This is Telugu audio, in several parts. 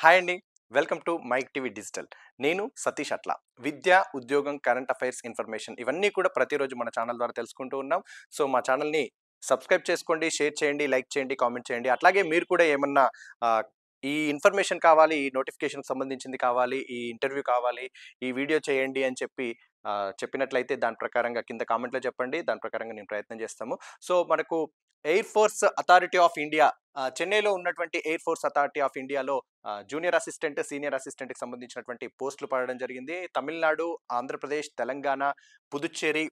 హాయ్ అండి, welcome to Mic TV digital. నేను సతీష్ అట్ల. విద్య, ఉద్యోగం, కరెంట్ అఫైర్స్, ఇన్ఫర్మేషన్ ఇవన్నీ కూడా ప్రతిరోజు మన ఛానల్ ద్వారా తెలుసుకుంటూ ఉన్నాం. సో మా ఛానల్ని సబ్స్క్రైబ్ చేసుకోండి, షేర్ చేయండి, లైక్ చేయండి, కామెంట్ చేయండి. అట్లాగే మీరు కూడా ఏమన్నా ఈ ఇన్ఫర్మేషన్ కావాలి, ఈ నోటిఫికేషన్కి సంబంధించింది కావాలి, ఈ ఇంటర్వ్యూ కావాలి, ఈ వీడియో చేయండి అని చెప్పి చెప్పినట్లయితే దాని ప్రకారంగా కింద కామెంట్లో చెప్పండి. దాని ప్రకారంగా నేను ప్రయత్నం చేస్తాము. సో మనకు air force authority of India, చెన్నైలో ఉన్నటువంటి ఎయిర్ ఫోర్స్ అథారిటీ ఆఫ్ ఇండియాలో జూనియర్ అసిస్టెంట్, సీనియర్ అసిస్టెంట్కి సంబంధించినటువంటి పోస్టులు పడడం జరిగింది. తమిళనాడు, ఆంధ్రప్రదేశ్, తెలంగాణ, పుదుచ్చేరి,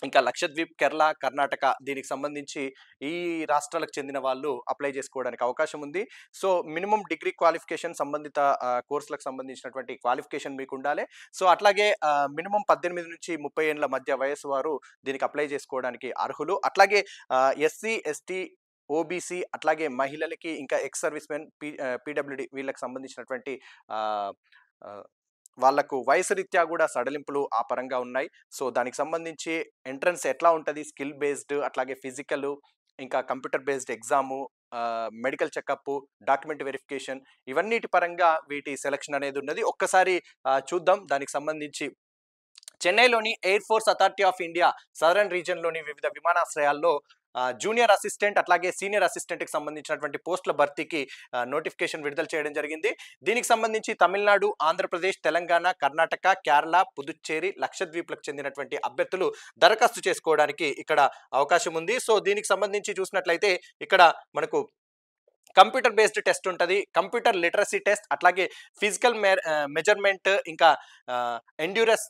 ఇంకా లక్షద్వీప్, కేరళ, కర్ణాటక దీనికి సంబంధించి ఈ రాష్ట్రాలకు చెందిన వాళ్ళు అప్లై చేసుకోవడానికి అవకాశం ఉంది. సో మినిమం డిగ్రీ క్వాలిఫికేషన్, సంబంధిత కోర్సులకు సంబంధించినటువంటి క్వాలిఫికేషన్ మీకు ఉండాలి. సో అట్లాగే మినిమం 18 నుంచి 30 ఏళ్ళ మధ్య వయసు వారు దీనికి అప్లై చేసుకోవడానికి అర్హులు. అట్లాగే ఎస్సీ, ఎస్టీ, ఓబీసీ, అట్లాగే మహిళలకి, ఇంకా ఎక్స్ సర్వీస్ మెన్, పీడబ్ల్యూడి వీళ్ళకి సంబంధించినటువంటి వాళ్లకు వయసు రీత్యా కూడా సడలింపులు ఆ పరంగా ఉన్నాయి. సో దానికి సంబంధించి ఎంట్రన్స్ ఎట్లా ఉంటుంది, స్కిల్ బేస్డ్, అట్లాగే ఫిజికల్, ఇంకా computer based exam, medical checkup, document verification, ఇవన్నిటి పరంగా వీటి సెలక్షన్ అనేది ఉన్నది. ఒక్కసారి చూద్దాం. దానికి సంబంధించి చెన్నైలోని air force authority of India southern రీజియన్లోని వివిధ విమానాశ్రయాల్లో జూనియర్ అసిస్టెంట్, అట్లాగే సీనియర్ అసిస్టెంట్కి సంబంధించినటువంటి పోస్టుల భర్తీకి నోటిఫికేషన్ విడుదల చేయడం జరిగింది. దీనికి సంబంధించి తమిళనాడు, ఆంధ్రప్రదేశ్, తెలంగాణ, కర్ణాటక, కేరళ, పుదుచ్చేరి, లక్షద్వీప్లకు చెందినటువంటి అభ్యర్థులు దరఖాస్తు చేసుకోవడానికి ఇక్కడ అవకాశం ఉంది. సో దీనికి సంబంధించి చూసినట్లయితే ఇక్కడ మనకు కంప్యూటర్ బేస్డ్ టెస్ట్ ఉంటుంది, కంప్యూటర్ లిటరసీ టెస్ట్, అట్లాగే ఫిజికల్ మెజర్మెంట్, ఇంకా ఎండ్యూరెన్స్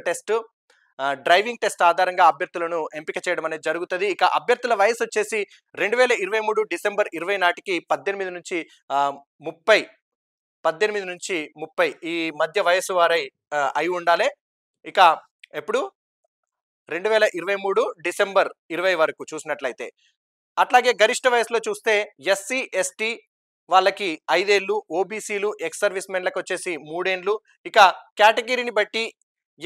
టెస్ట్, డ్రైవింగ్ టెస్ట్ ఆధారంగా అభ్యర్థులను ఎంపిక చేయడం అనేది జరుగుతుంది. ఇక అభ్యర్థుల వయసు వచ్చేసి 2023 డిసెంబర్ 20 నాటికి 18 నుంచి 30 ఈ మధ్య వయసు వారై అయి ఉండాలి. ఇక ఎప్పుడు 2023 డిసెంబర్ 20 వరకు చూసినట్లయితే. అట్లాగే గరిష్ట వయసులో చూస్తే ఎస్సీ, ఎస్టీ వాళ్ళకి 5 ఏళ్ళు, ఓబీసీలు, ఎక్స్ సర్వీస్ మెన్లకు వచ్చేసి 3 ఏళ్ళు. ఇక కేటగిరీని బట్టి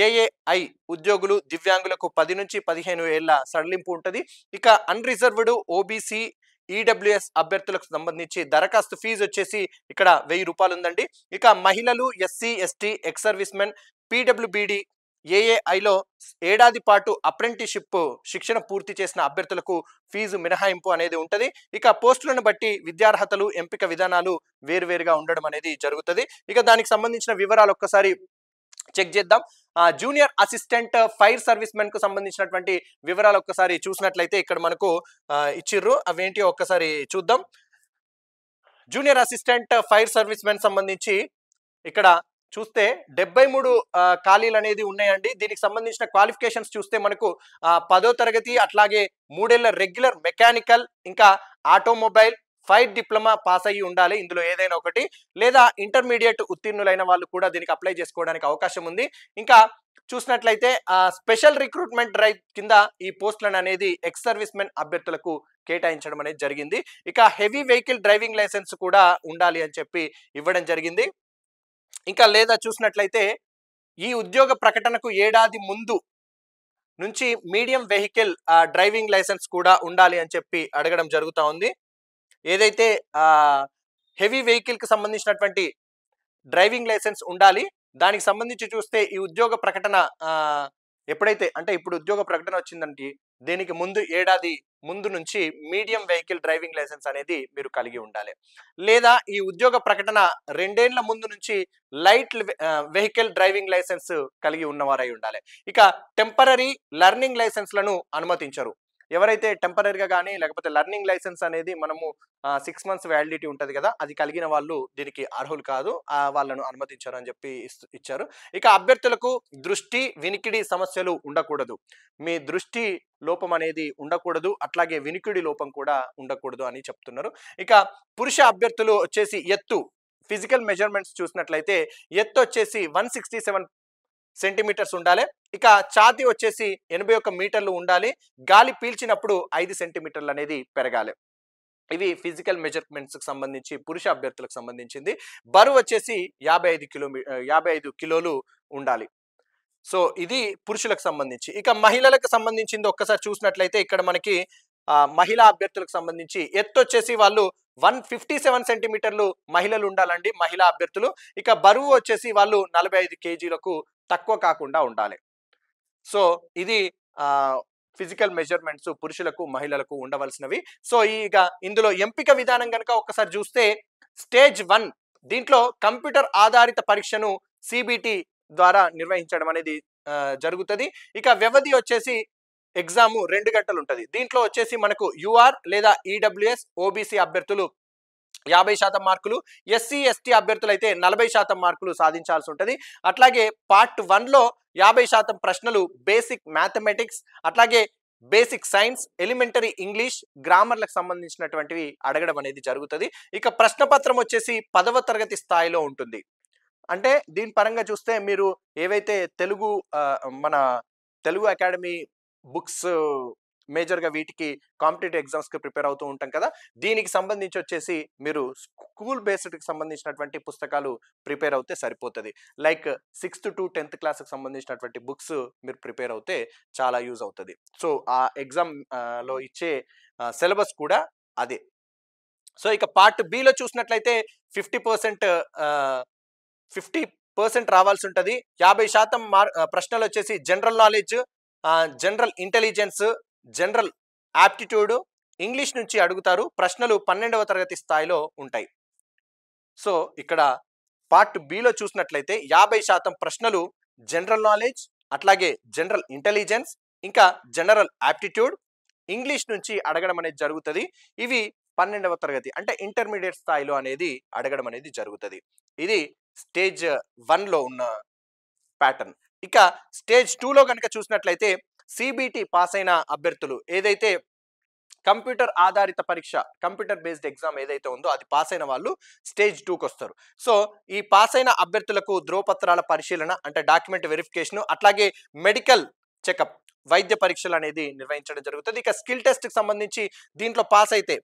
ఏఏఐ ఉద్యోగులు, దివ్యాంగులకు 10 నుంచి 15 ఏళ్ల సడలింపు ఉంటుంది. ఇక అన్రిజర్వ్డ్, ఓబీసీ, ఈడబ్ల్యూఎస్ అభ్యర్థులకు సంబంధించి దరఖాస్తు ఫీజు వచ్చేసి ఇక్కడ 1000 రూపాయలు ఉందండి. ఇక మహిళలు, SC, ST, ex servicemen, పీడబ్ల్యూబీడి, ఏఏఐలో ఏడాది పాటు అప్రెంటిస్షిప్ శిక్షణ పూర్తి చేసిన అభ్యర్థులకు ఫీజు మినహాయింపు అనేది ఉంటుంది. ఇక పోస్టులను బట్టి విద్యార్హతలు, ఎంపిక విధానాలు వేరువేరుగా ఉండడం అనేది జరుగుతుంది. ఇక దానికి సంబంధించిన వివరాలు ఒక్కసారి చెక్ చేద్దాం. Junior assistant fire service men కు సంబంధించినటువంటి వివరాలు ఒక్కసారి చూసినట్లయితే ఇక్కడ మనకు ఇచ్చిర్రు. అవేంటి ఒక్కసారి చూద్దాం. Junior assistant fire service men సంబంధించి ఇక్కడ చూస్తే 73 ఖాళీలు అనేది ఉన్నాయండి. దీనికి సంబంధించిన క్వాలిఫికేషన్స్ చూస్తే మనకు 10వ తరగతి, అట్లాగే 3 ఏళ్ల రెగ్యులర్ మెకానికల్, ఇంకా ఆటోమొబైల్, ఫైర్ డిప్లొమా పాస్ అయ్యి ఉండాలి ఇందులో ఏదైనా ఒకటి, లేదా ఇంటర్మీడియట్ ఉత్తీర్ణులైన వాళ్ళు కూడా దీనికి అప్లై చేసుకోవడానికి అవకాశం ఉంది. ఇంకా చూసినట్లయితే స్పెషల్ రిక్రూట్మెంట్ డ్రైవ్ కింద ఈ పోస్టులను అనేది ఎక్స్ సర్వీస్ మెన్ అభ్యర్థులకు కేటాయించడం అనేది జరిగింది. ఇక హెవీ వెహికల్ డ్రైవింగ్ లైసెన్స్ కూడా ఉండాలి అని చెప్పి ఇవ్వడం జరిగింది. ఇంకా లేదా చూసినట్లయితే ఈ ఉద్యోగ ప్రకటనకు ఏడాది ముందు నుంచి మీడియం వెహికల్ డ్రైవింగ్ లైసెన్స్ కూడా ఉండాలి అని చెప్పి అడగడం జరుగుతూ ఉంది. ఏదైతే హెవీ వెహికల్కి సంబంధించినటువంటి డ్రైవింగ్ లైసెన్స్ ఉండాలి. దానికి సంబంధించి చూస్తే ఈ ఉద్యోగ ప్రకటన ఎప్పుడైతే అంటే ఇప్పుడు ఉద్యోగ ప్రకటన వచ్చిందంటే దీనికి ముందు ఏడాది ముందు నుంచి మీడియం వెహికల్ డ్రైవింగ్ లైసెన్స్ అనేది మీరు కలిగి ఉండాలి. లేదా ఈ ఉద్యోగ ప్రకటన 2 ఏళ్ల ముందు నుంచి లైట్ వెహికల్ డ్రైవింగ్ లైసెన్స్ కలిగి ఉన్నవారై ఉండాలి. ఇక టెంపరరీ లర్నింగ్ లైసెన్స్లను అనుమతించరు. ఎవరైతే టెంపరీగా కానీ లేకపోతే లర్నింగ్ లైసెన్స్ అనేది మనము 6 months వ్యాలిడిటీ ఉంటుంది కదా, అది కలిగిన వాళ్ళు దీనికి అర్హులు కాదు, వాళ్ళను అనుమతించారు అని చెప్పి ఇచ్చారు. ఇక అభ్యర్థులకు దృష్టి, వినికిడి సమస్యలు ఉండకూడదు. మీ దృష్టి లోపం అనేది ఉండకూడదు, అట్లాగే వినికిడి లోపం కూడా ఉండకూడదు అని చెప్తున్నారు. ఇక పురుష అభ్యర్థులు వచ్చేసి ఎత్తు, ఫిజికల్ మెజర్మెంట్స్ చూసినట్లయితే ఎత్తు వచ్చేసి 167 సెంటీమీటర్స్ ఉండాలి. ఇక ఛాతీ వచ్చేసి 81 మీటర్లు ఉండాలి. గాలి పీల్చినప్పుడు 5 సెంటీమీటర్లు అనేది పెరగాలి. ఇవి ఫిజికల్ మెజర్మెంట్స్కి సంబంధించి పురుష అభ్యర్థులకు సంబంధించింది. బరువు వచ్చేసి 55 కిలోలు ఉండాలి. సో ఇది పురుషులకు సంబంధించి. ఇక మహిళలకు సంబంధించింది ఒక్కసారి చూసినట్లయితే ఇక్కడ మనకి మహిళా అభ్యర్థులకు సంబంధించి ఎత్తు వచ్చేసి వాళ్ళు 157 సెంటీమీటర్లు మహిళలు ఉండాలండి, మహిళా అభ్యర్థులు. ఇక బరువు వచ్చేసి వాళ్ళు 45 కేజీలకు తక్కువ కాకుండా ఉండాలి. సో ఇది ఫిజికల్ మెజర్మెంట్స్ పురుషులకు మహిళలకు ఉండవలసినవి. సో ఇక ఇందులో ఎంపిక విధానం కనుక ఒక్కసారి చూస్తే స్టేజ్ 1 దీంట్లో కంప్యూటర్ ఆధారిత పరీక్షను సిబిటి ద్వారా నిర్వహించడం అనేది జరుగుతుంది. ఇక వ్యవధి వచ్చేసి ఎగ్జామ్ 2 గంటలు ఉంటుంది. దీంట్లో వచ్చేసి మనకు యూఆర్ లేదా ఈడబ్ల్యూఎస్ ఓబీసీ అభ్యర్థులు 50% మార్కులు, ఎస్సీ ఎస్టీ అభ్యర్థులు అయితే 40% మార్కులు సాధించాల్సి ఉంటుంది. అట్లాగే పార్ట్ 1లో 50% ప్రశ్నలు బేసిక్ మ్యాథమెటిక్స్, అట్లాగే బేసిక్ సైన్స్, ఎలిమెంటరీ ఇంగ్లీష్, గ్రామర్లకు సంబంధించినటువంటివి అడగడం అనేది జరుగుతుంది. ఇక ప్రశ్నపత్రం వచ్చేసి 10వ తరగతి స్థాయిలో ఉంటుంది. అంటే దీని పరంగా చూస్తే మీరు ఏవైతే మన తెలుగు అకాడమీ బుక్స్ మేజర్గా వీటికి కాంపిటేటివ్ ఎగ్జామ్స్కి ప్రిపేర్ అవుతూ ఉంటాం కదా, దీనికి సంబంధించి వచ్చేసి మీరు స్కూల్ బేస్డ్కి సంబంధించినటువంటి పుస్తకాలు ప్రిపేర్ అవుతే సరిపోతుంది. లైక్ 6th to 10th క్లాస్కి సంబంధించినటువంటి బుక్స్ మీరు ప్రిపేర్ అవుతే చాలా యూజ్ అవుతుంది. సో ఆ ఎగ్జామ్ లో ఇచ్చే సిలబస్ కూడా అదే. సో ఇక పార్ట్ బిలో చూసినట్లయితే 50% రావాల్సి ఉంటుంది. 50% ప్రశ్నలు వచ్చేసి general knowledge, general intelligence, general aptitude, English నుంచి అడుగుతారు. ప్రశ్నలు 12వ తరగతి స్థాయిలో ఉంటాయి. సో ఇక్కడ పార్ట్ బిలో చూసినట్లయితే 50% ప్రశ్నలు జనరల్ నాలెడ్జ్, అట్లాగే జనరల్ ఇంటెలిజెన్స్, ఇంకా జనరల్ యాప్టిట్యూడ్, ఇంగ్లీష్ నుంచి అడగడం అనేది జరుగుతుంది. ఇవి 12వ తరగతి అంటే ఇంటర్మీడియట్ స్థాయిలో అనేది అడగడం అనేది జరుగుతుంది. ఇది స్టేజ్ 1లో ఉన్న ప్యాటర్న్. ఇక స్టేజ్ 2లో కనుక చూసినట్లయితే సిబిటి పాస్ అయిన అభ్యర్థులు ఏదైతే కంప్యూటర్ ఆధారిత పరీక్ష, కంప్యూటర్ బేస్డ్ ఎగ్జామ్ ఏదైతే ఉందో అది పాస్ అయిన వాళ్ళు స్టేజ్ 2కి వస్తారు. సో ఈ పాస్ అయిన అభ్యర్థులకు ధ్రువపత్రాల పరిశీలన అంటే డాక్యుమెంట్ వెరిఫికేషన్, అట్లాగే మెడికల్ చెకప్ వైద్య పరీక్షలు అనేది నిర్వహించడం జరుగుతుంది. ఇక స్కిల్ టెస్ట్కి సంబంధించి దీంట్లో పాస్ అయితే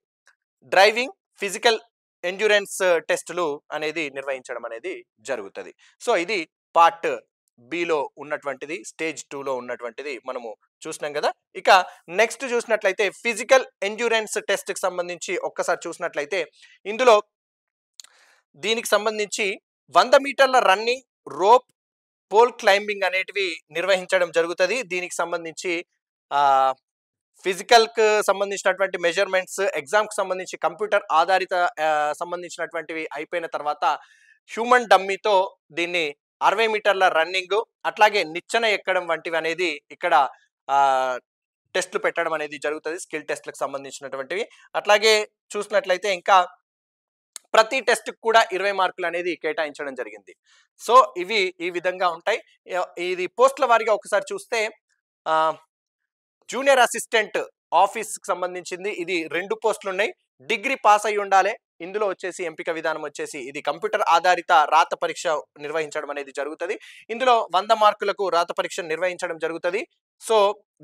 డ్రైవింగ్, ఫిజికల్ ఎండ్యూరెన్స్ టెస్టులు అనేది నిర్వహించడం అనేది జరుగుతుంది. సో ఇది పార్ట్ బిలో ఉన్నటువంటిది, స్టేజ్ 2లో ఉన్నటువంటిది మనము చూసినాం కదా. ఇక నెక్స్ట్ చూసినట్లయితే ఫిజికల్ ఎండ్యూరెన్స్ టెస్ట్కి సంబంధించి ఒక్కసారి చూసినట్లయితే ఇందులో దీనికి సంబంధించి 100 మీటర్ల రన్నింగ్, రోప్, పోల్ క్లైంబింగ్ అనేటివి నిర్వహించడం జరుగుతుంది. దీనికి సంబంధించి ఫిజికల్కి సంబంధించినటువంటి మెజర్మెంట్స్, ఎగ్జామ్కి సంబంధించి కంప్యూటర్ ఆధారిత సంబంధించినటువంటివి అయిపోయిన తర్వాత హ్యూమన్ డమ్మీతో దీన్ని 60 మీటర్ల రన్నింగ్, అట్లాగే నిచ్చెన ఎక్కడం వంటివి అనేది ఇక్కడ టెస్ట్లు పెట్టడం అనేది జరుగుతుంది, స్కిల్ టెస్ట్లకు సంబంధించినటువంటివి. అట్లాగే చూసినట్లయితే ఇంకా ప్రతి టెస్ట్కి కూడా 20 మార్కులు అనేది కేటాయించడం జరిగింది. సో ఇవి ఈ విధంగా ఉంటాయి. ఇది పోస్టుల వారీగా ఒకసారి చూస్తే జూనియర్ అసిస్టెంట్ ఆఫీస్కి సంబంధించింది ఇది 2 పోస్టులు ఉన్నాయి. డిగ్రీ పాస్ అయి ఉండాలి. ఇందులో వచ్చేసి ఎంపిక విధానం వచ్చేసి ఇది కంప్యూటర్ ఆధారిత రాత పరీక్ష నిర్వహించడం అనేది జరుగుతుంది. ఇందులో 100 మార్కులకు రాత పరీక్ష నిర్వహించడం జరుగుతుంది. సో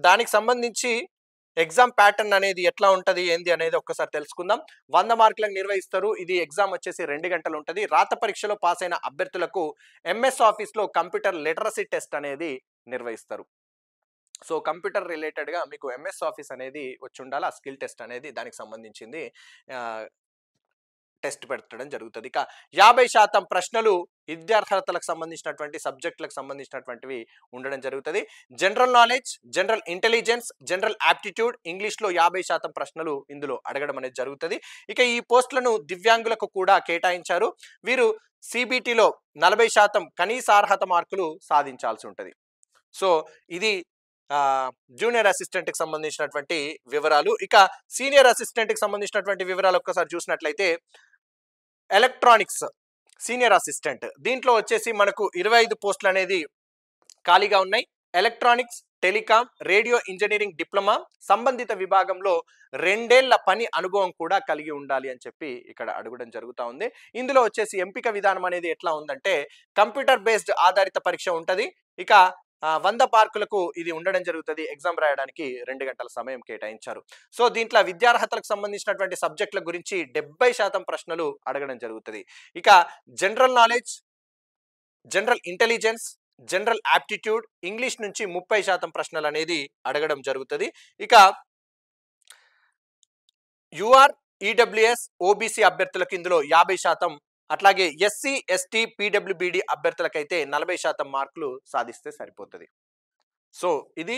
దానికి సంబంధించి ఎగ్జామ్ ప్యాటర్న్ అనేది ఎట్లా ఉంటుంది ఏంది అనేది ఒక్కసారి తెలుసుకుందాం. 100 మార్కులకు నిర్వహిస్తారు. ఇది ఎగ్జామ్ వచ్చేసి 2 గంటలు ఉంటుంది. రాత పరీక్షలో పాస్ అయిన అభ్యర్థులకు ఎంఎస్ ఆఫీస్లో కంప్యూటర్ లిటరసీ టెస్ట్ అనేది నిర్వహిస్తారు. సో కంప్యూటర్ రిలేటెడ్గా మీకు ఎంఎస్ ఆఫీస్ అనేది వచ్చి ఉండాలి. ఆ స్కిల్ టెస్ట్ అనేది దానికి సంబంధించింది టెస్ట్ పెట్టడం జరుగుతుంది. ఇక 50% ప్రశ్నలు విద్యార్హతలకు సంబంధించినటువంటి సబ్జెక్టులకు సంబంధించినటువంటివి ఉండడం జరుగుతుంది. General knowledge, general intelligence, general aptitude, ఇంగ్లీష్లో 50% ప్రశ్నలు ఇందులో అడగడం అనేది జరుగుతుంది. ఇక ఈ పోస్టులను దివ్యాంగులకు కూడా కేటాయించారు. వీరు సిబిటిలో 40% కనీస అర్హత మార్కులు సాధించాల్సి ఉంటుంది. సో ఇది జూనియర్ అసిస్టెంట్కి సంబంధించినటువంటి వివరాలు. ఇక సీనియర్ అసిస్టెంట్కి సంబంధించినటువంటి వివరాలు ఒక్కసారి చూసినట్లయితే ఎలక్ట్రానిక్స్ సీనియర్ అసిస్టెంట్ దీంట్లో వచ్చేసి మనకు 25 పోస్టులు అనేది ఖాళీగా ఉన్నాయి. Electronics, telecom, radio engineering diploma సంబంధిత విభాగంలో 2 ఏళ్ల పని అనుభవం కూడా కలిగి ఉండాలి అని చెప్పి ఇక్కడ అడగడం జరుగుతూ ఉంది. ఇందులో వచ్చేసి ఎంపిక విధానం అనేది ఎట్లా ఉందంటే కంప్యూటర్ బేస్డ్ ఆధారిత పరీక్ష ఉంటుంది. ఇక 100 మార్కులకు ఇది ఉండడం జరుగుతుంది. ఎగ్జామ్ రాయడానికి 2 గంటల సమయం కేటాయించారు. సో దీంట్లో విద్యార్హతలకు సంబంధించినటువంటి సబ్జెక్టుల గురించి 70% ప్రశ్నలు అడగడం జరుగుతుంది. ఇక general knowledge, general intelligence, general aptitude, English నుంచి 30% ప్రశ్నలు అనేది అడగడం జరుగుతుంది. ఇక యూఆర్ ఈడబ్ల్యూఎస్ ఓబీసీ అభ్యర్థులకు ఇందులో 50%, అట్లాగే ఎస్సీ ఎస్టీ పీడబ్ల్యూబీడి అభ్యర్థులకైతే 40% మార్కులు సాధిస్తే సరిపోతుంది. సో ఇది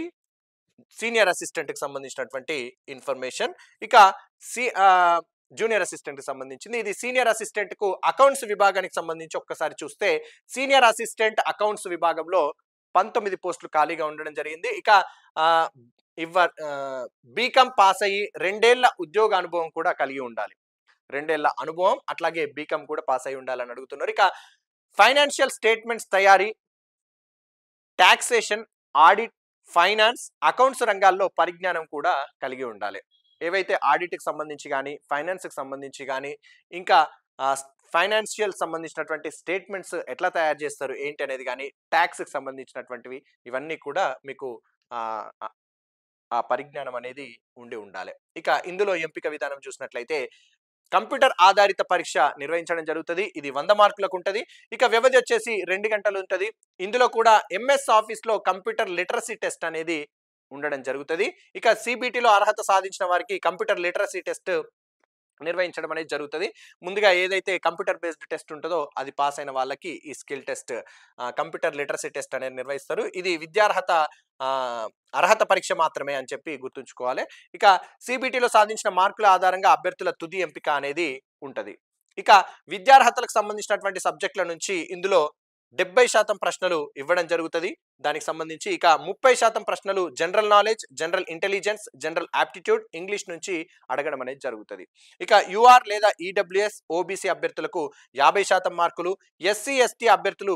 సీనియర్ అసిస్టెంట్ కి సంబంధించినటువంటి ఇన్ఫర్మేషన్. ఇక జూనియర్ అసిస్టెంట్ కి సంబంధించింది. ఇది సీనియర్ అసిస్టెంట్ కు అకౌంట్స్ విభాగానికి సంబంధించి ఒక్కసారి చూస్తే సీనియర్ అసిస్టెంట్ అకౌంట్స్ విభాగంలో 19 పోస్టులు ఖాళీగా ఉండడం జరిగింది. ఇక బీకామ్ పాస్ అయ్యి 2 ఏళ్ల ఉద్యోగ అనుభవం కూడా కలిగి ఉండాలి. 2 ఏళ్ల అనుభవం అట్లాగే బీకామ్ కూడా పాస్ అయి ఉండాలని అడుగుతున్నారు. ఇక ఫైనాన్షియల్ స్టేట్మెంట్స్ తయారీ, టాక్సేషన్, ఆడిట్, ఫైనాన్స్, అకౌంట్స్ రంగాల్లో పరిజ్ఞానం కూడా కలిగి ఉండాలి. ఏవైతే ఆడిట్కి సంబంధించి కానీ, ఫైనాన్స్కి సంబంధించి కానీ, ఇంకా ఫైనాన్షియల్ సంబంధించినటువంటి స్టేట్మెంట్స్ ఎట్లా తయారు చేస్తారు ఏంటి అనేది కానీ, ట్యాక్స్కి సంబంధించినటువంటివి ఇవన్నీ కూడా మీకు ఆ పరిజ్ఞానం అనేది ఉండాలి. ఇక ఇందులో ఎంపిక విధానం చూసినట్లయితే కంప్యూటర్ ఆధారిత పరీక్ష నిర్వహించడం జరుగుతుంది. ఇది 100 మార్కులకు ఉంటుంది. ఇక వ్యవధి వచ్చేసి 2 గంటలు ఉంటుంది. ఇందులో కూడా ఎంఎస్ ఆఫీస్లో కంప్యూటర్ లిటరసీ టెస్ట్ అనేది ఉండడం జరుగుతుంది. ఇక సిబిటిలో అర్హత సాధించిన వారికి కంప్యూటర్ లిటరసీ టెస్ట్ నిర్వహించడం అనేది జరుగుతుంది. ముందుగా ఏదైతే కంప్యూటర్ బేస్డ్ టెస్ట్ ఉంటుందో అది పాస్ అయిన వాళ్ళకి ఈ skill test, computer literacy test అనేది నిర్వహిస్తారు. ఇది విద్యార్హత అర్హత పరీక్ష మాత్రమే అని చెప్పి గుర్తుంచుకోవాలి. ఇక సిబిటిలో సాధించిన మార్కుల ఆధారంగా అభ్యర్థుల తుది ఎంపిక అనేది ఉంటుంది. ఇక విద్యార్హతలకు సంబంధించినటువంటి సబ్జెక్టుల నుంచి ఇందులో 70% ప్రశ్నలు ఇవ్వడం జరుగుతుంది దానికి సంబంధించి. ఇక 30% ప్రశ్నలు general knowledge, general intelligence, general aptitude, English నుంచి అడగడం అనేది జరుగుతుంది. ఇక యూఆర్ లేదా ఈడబ్ల్యూఎస్ ఓబీసీ అభ్యర్థులకు 50% మార్కులు, ఎస్సీ ఎస్టీ అభ్యర్థులు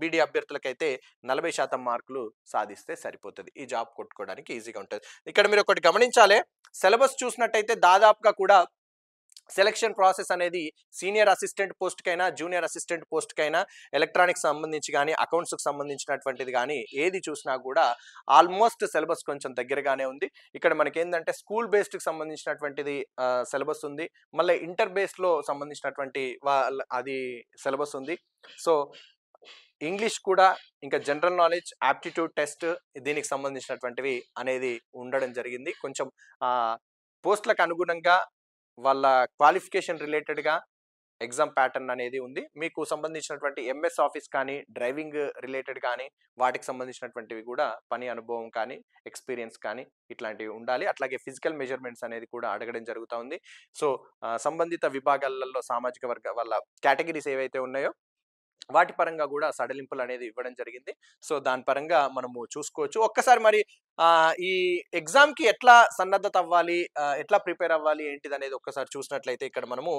బీడీ అభ్యర్థులకైతే 40% మార్కులు సాధిస్తే సరిపోతుంది. ఈ జాబ్ కొట్టుకోవడానికి ఈజీగా ఉంటుంది. ఇక్కడ మీరు ఒకటి గమనించాలి, సిలబస్ చూసినట్టయితే దాదాపుగా కూడా సెలక్షన్ ప్రాసెస్ అనేది సీనియర్ అసిస్టెంట్ పోస్ట్కైనా, జూనియర్ అసిస్టెంట్ పోస్ట్కైనా, ఎలక్ట్రానిక్స్ సంబంధించి కానీ, అకౌంట్స్కి సంబంధించినటువంటిది కానీ ఏది చూసినా కూడా ఆల్మోస్ట్ సిలబస్ కొంచెం దగ్గరగానే ఉంది. ఇక్కడ మనకి ఏంటంటే స్కూల్ బేస్డ్కి సంబంధించినటువంటిది సిలబస్ ఉంది, మళ్ళీ ఇంటర్ బేస్డ్లో సంబంధించినటువంటి అది సిలబస్ ఉంది. సో ఇంగ్లీష్ కూడా, ఇంకా జనరల్ నాలెడ్జ్, ఆప్టిట్యూడ్ టెస్ట్ దీనికి సంబంధించినటువంటివి అనేది ఉండడం జరిగింది. కొంచెం పోస్టులకు అనుగుణంగా వాళ్ళ క్వాలిఫికేషన్ రిలేటెడ్గా ఎగ్జామ్ ప్యాటర్న్ అనేది ఉంది. మీకు సంబంధించినటువంటి ఎంఎస్ ఆఫీస్ కానీ, డ్రైవింగ్ రిలేటెడ్ కానీ, వాటికి సంబంధించినటువంటివి కూడా పని అనుభవం కానీ, ఎక్స్పీరియన్స్ కానీ ఇట్లాంటివి ఉండాలి. అట్లాగే ఫిజికల్ మెజర్మెంట్స్ అనేది కూడా అడగడం జరుగుతూ ఉంది. సో సంబంధిత విభాగాలలో సామాజిక వర్గ వాళ్ళ కేటగిరీస్ ఏవైతే ఉన్నాయో వాటి పరంగా కూడా సడలింపులు అనేది ఇవ్వడం జరిగింది. సో దాని పరంగా మనము చూసుకోవచ్చు. ఒక్కసారి మరి ఈ ఎగ్జామ్కి ఎట్లా సన్నద్ధత అవ్వాలి, ఎట్లా ప్రిపేర్ అవ్వాలి ఏంటిది అనేది ఒక్కసారి చూసినట్లయితే ఇక్కడ మనము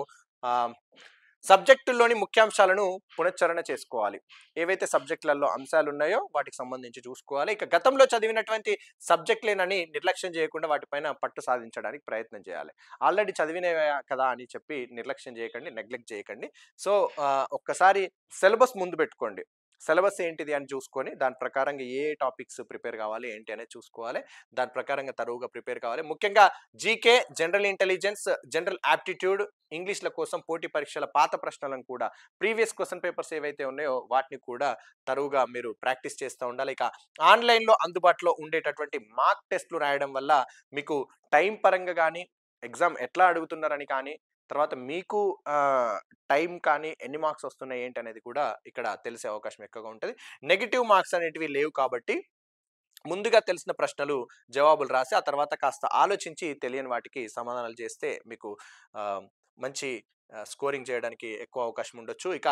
సబ్జెక్టుల్లోని ముఖ్యాంశాలను పునశ్చరణ చేసుకోవాలి. ఏవైతే సబ్జెక్టులలో అంశాలు ఉన్నాయో వాటికి సంబంధించి చూసుకోవాలి. ఇక గతంలో చదివినటువంటి సబ్జెక్టులేనని నిర్లక్ష్యం చేయకుండా వాటిపైన పట్టు సాధించడానికి ప్రయత్నం చేయాలి. ఆల్రెడీ చదివినే కదా అని చెప్పి నిర్లక్ష్యం చేయకండి, నెగ్లెక్ట్ చేయకండి. సో ఒక్కసారి సిలబస్ ముందు పెట్టుకోండి. సిలబస్ ఏంటిది అని చూసుకొని దాని ప్రకారంగా ఏ టాపిక్స్ ప్రిపేర్ కావాలి ఏంటి అనేది చూసుకోవాలి. దాని ప్రకారంగా తరువుగా ప్రిపేర్ కావాలి. ముఖ్యంగా GK, general intelligence, general aptitude, ఇంగ్లీష్ల కోసం పోటీ పరీక్షల పాత ప్రశ్నలను కూడా, ప్రీవియస్ క్వశ్చన్ పేపర్స్ ఏవైతే ఉన్నాయో వాటిని కూడా తరువుగా మీరు ప్రాక్టీస్ చేస్తూ ఉండాలి. ఇక ఆన్లైన్లో అందుబాటులో ఉండేటటువంటి మార్క్ టెస్ట్లు రాయడం వల్ల మీకు టైం పరంగా కానీ, ఎగ్జామ్ ఎట్లా అడుగుతున్నారని కానీ, తర్వాత మీకు టైం కానీ ఎన్ని మార్క్స్ వస్తున్నాయి ఏంటి అనేది కూడా ఇక్కడ తెలిసే అవకాశం ఎక్కువగా ఉంటుంది. నెగిటివ్ మార్క్స్ అనేటివి లేవు కాబట్టి ముందుగా తెలిసిన ప్రశ్నలు జవాబులు రాసి ఆ తర్వాత కాస్త ఆలోచించి తెలియని వాటికి సమాధానాలు చేస్తే మీకు మంచి స్కోరింగ్ చేయడానికి ఎక్కువ అవకాశం ఉండొచ్చు. ఇక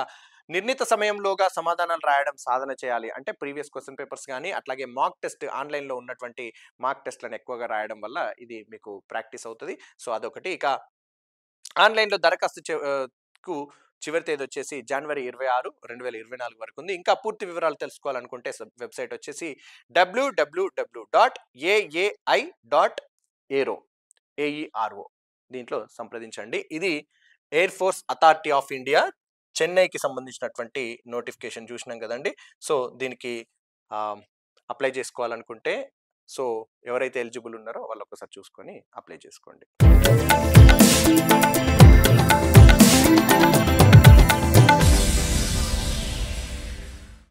నిర్ణీత సమయంలోగా సమాధానాలు రాయడం సాధన చేయాలి. అంటే ప్రీవియస్ క్వశ్చన్ పేపర్స్ కానీ, అట్లాగే మాక్ టెస్ట్, ఆన్లైన్లో ఉన్నటువంటి మాక్ టెస్ట్లను ఎక్కువగా రాయడం వల్ల ఇది మీకు ప్రాక్టీస్ అవుతుంది. సో అదొకటి. ఇక ఆన్లైన్లో దరఖాస్తు చివరి తేదీ వచ్చేసి జనవరి 26, 2024 వరకు ఉంది. ఇంకా పూర్తి వివరాలు తెలుసుకోవాలనుకుంటే వెబ్సైట్ వచ్చేసి www.aai.aero దీంట్లో సంప్రదించండి. ఇది air force authority of India చెన్నైకి సంబంధించినటువంటి నోటిఫికేషన్ చూసినాం కదండి. సో దీనికి అప్లై చేసుకోవాలనుకుంటే సో ఎవరైతే ఎలిజిబుల్ ఉన్నారో వాళ్ళు ఒకసారి చూసుకొని అప్లై చేసుకోండి.